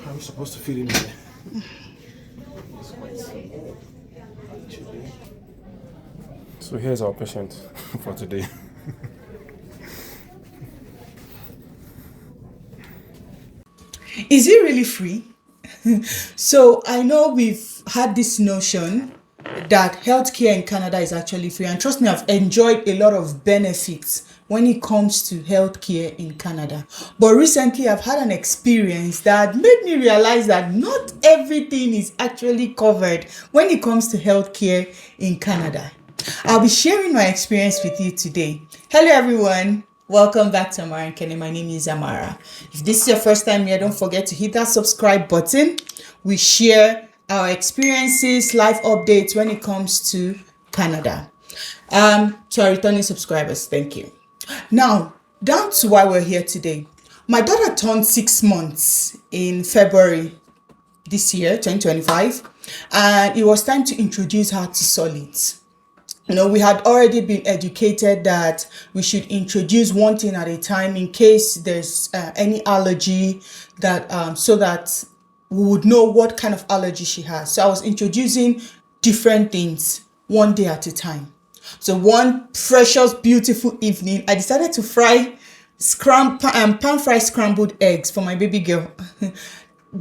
How are we supposed to fit in there? It's quite simple, actually. So here's our patient for today. Is it really free? So I know we've had this notion that healthcare in Canada is actually free, and trust me, I've enjoyed a lot of benefits when it comes to healthcare in Canada. But recently I've had an experience that made me realize that not everything is actually covered when it comes to healthcare in Canada. I'll be sharing my experience with you today. Hello everyone. Welcome back to Amara and Kenny. My name is Amara. If this is your first time here, don't forget to hit that subscribe button. We share our experiences, life updates when it comes to Canada. To our returning subscribers, thank you. Now, down to why we're here today. My daughter turned 6 months in February this year, 2025, and it was time to introduce her to solids. We had already been educated that we should introduce one thing at a time in case there's any allergy, that so that we would know what kind of allergy she has. So I was introducing different things one day at a time. So one precious, beautiful evening, I decided to fry pan-fried scrambled eggs for my baby girl.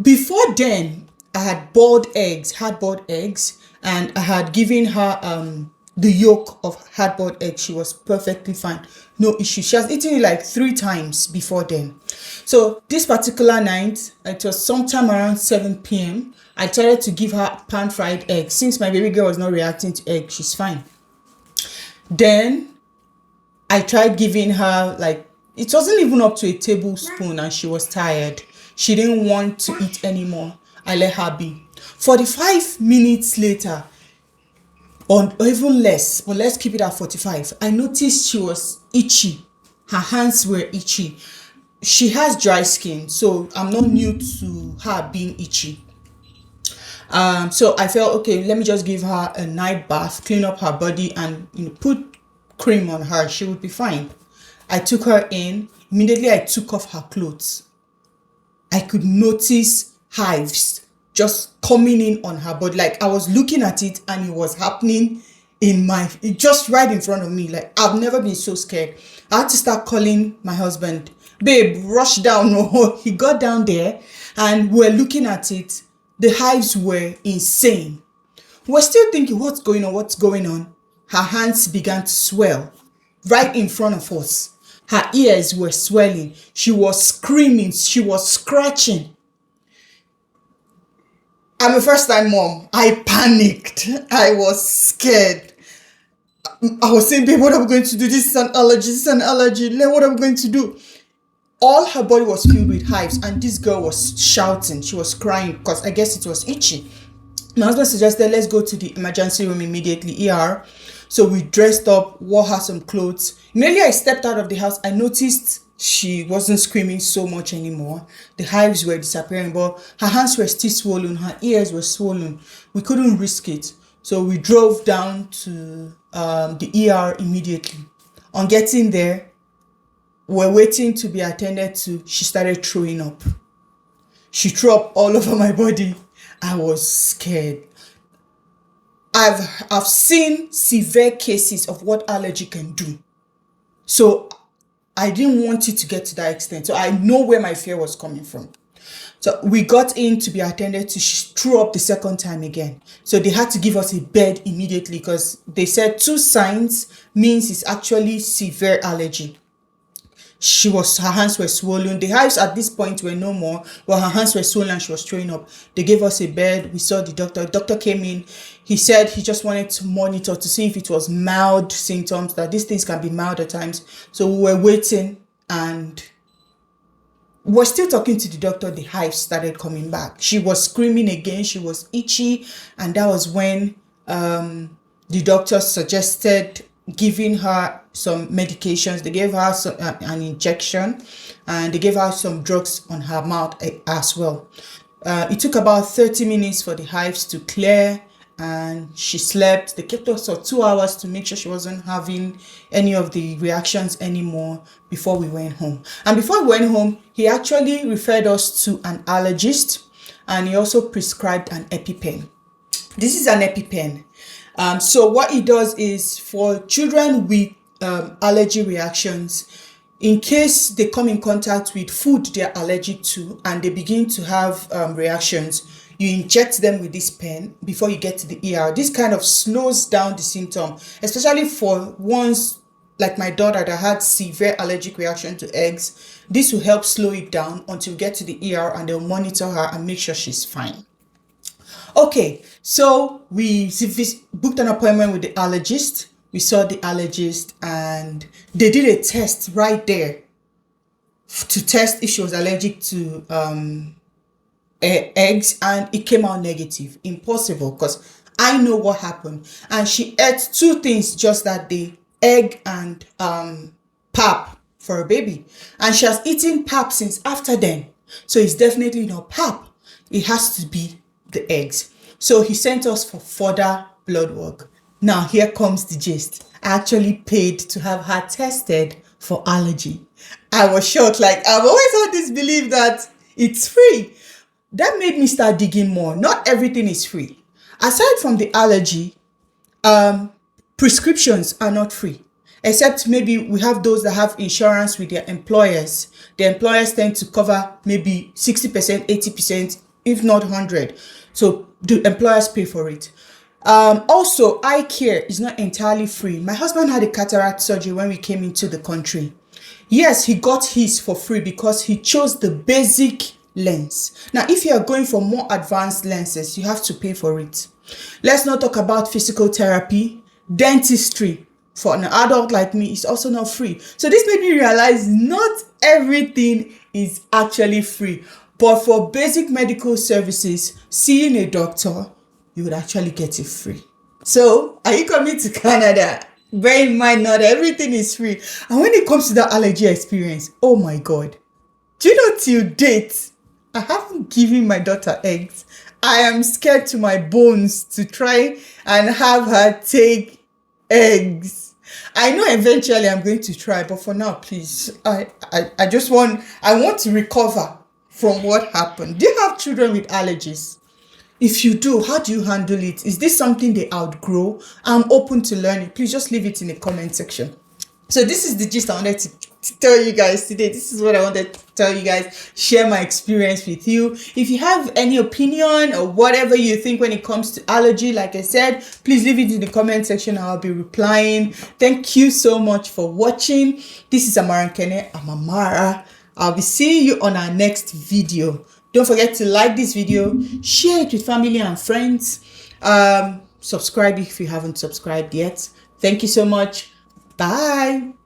Before then, I had boiled eggs, hard-boiled eggs, and I had given her the yolk of hard-boiled egg. She was perfectly fine, no issue. She has eaten it like 3 times before then. So this particular night, it was sometime around 7 p.m. I tried to give her pan-fried egg. Since my baby girl was not reacting to egg, she's fine. Then I tried giving her, like, it wasn't even up to a tablespoon, and she was tired. She didn't want to eat anymore. I let her be. 45 minutes later, or even less, but let's keep it at 45, I noticed she was itchy. Her hands were itchy. She has dry skin, so I'm not new to her being itchy. So I felt, okay, let me just give her a night bath, clean up her body, and put cream on her. She would be fine. I took her in. Immediately I took off her clothes. I could notice hives just coming in on her body. Like, I was looking at it and it was happening just right in front of me. Like, I've never been so scared. I had to start calling my husband. Babe, rush down. No, he got down there and we're looking at it. The hives were insane. We're still thinking, what's going on? Her hands began to swell right in front of us. Her ears were swelling. She was screaming. She was scratching. I'm a first-time mom. I panicked. I was scared. I was saying, babe, what are we going to do? This is an allergy. This is an allergy. What are we going to do? All her body was filled with hives, and this girl was shouting. She was crying because I guess it was itchy. My husband suggested, let's go to the emergency room immediately, ER. So we dressed up, wore her some clothes. Immediately I stepped out of the house, I noticed she wasn't screaming so much anymore. The hives were disappearing, but her hands were still swollen. Her ears were swollen. We couldn't risk it. So we drove down to the ER immediately. On getting there, we're waiting to be attended to. She started throwing up. She threw up all over my body. I was scared. I've seen severe cases of what allergy can do. So I didn't want it to get to that extent. So I know where my fear was coming from. So we got in to be attended to. She threw up the second time again. So they had to give us a bed immediately because they said 2 signs means it's actually severe allergy. Her hands were swollen. The hives at this point were no more, but her hands were swollen and she was throwing up. They gave us a bed. We saw the doctor. The doctor came in. He said he just wanted to monitor to see if it was mild symptoms, that these things can be mild at times. So we were waiting and we're still talking to the doctor. The hives started coming back. She was screaming again. She was itchy. And that was when the doctor suggested giving her some medications. They gave her an injection, and they gave her some drugs on her mouth as well. It took about 30 minutes for the hives to clear and she slept. They kept us for 2 hours to make sure she wasn't having any of the reactions anymore before we went home. And before we went home, he actually referred us to an allergist, and he also prescribed an EpiPen. This is an EpiPen. So what it does is for children with allergy reactions, in case they come in contact with food they're allergic to and they begin to have reactions, you inject them with this pen before you get to the ER. This kind of slows down the symptom, especially for ones like my daughter that had severe allergic reaction to eggs. This will help slow it down until we get to the ER, and they'll monitor her and make sure she's fine. Okay, so we booked an appointment with the allergist. We saw the allergist and they did a test right there to test if she was allergic to eggs, and it came out negative. Impossible, because I know what happened. And she ate 2 things just that day, egg and pap for a baby. And she has eaten pap since after then. So it's definitely not pap. It has to be the eggs. So he sent us for further blood work. Now here comes the gist. I actually paid to have her tested for allergy. I was shocked. Like, I've always had this belief that it's free. That made me start digging more. Not everything is free. Aside from the allergy, prescriptions are not free. Except maybe we have those that have insurance with their employers. The employers tend to cover maybe 60%, 80%, if not 100%. So the employers pay for it. Also, eye care is not entirely free. My husband had a cataract surgery when we came into the country. Yes, he got his for free because he chose the basic lens. Now, if you are going for more advanced lenses, you have to pay for it. Let's not talk about physical therapy. Dentistry for an adult like me is also not free. So this made me realize not everything is actually free. But for basic medical services, seeing a doctor, you would actually get it free. So, are you coming to Canada? Bear in mind, not everything is free. And when it comes to that allergy experience, oh my God. Do you know, till date, I haven't given my daughter eggs. I am scared to my bones to try and have her take eggs. I know eventually I'm going to try, but for now, please, I want to recover from what happened. Do you have children with allergies? If you do, how do you handle it? Is this something they outgrow? I'm open to learning. Please just leave it in the comment section. So this is the gist I wanted to tell you guys today. This is what I wanted to tell you guys. Share my experience with you. If you have any opinion or whatever you think when it comes to allergy, like I said, please leave it in the comment section. I'll be replying. Thank you so much for watching. This is Amara Nkene. I'm Amara. I'll be seeing you on our next video. Don't forget to like this video, share it with family and friends. Subscribe if you haven't subscribed yet. Thank you so much. Bye.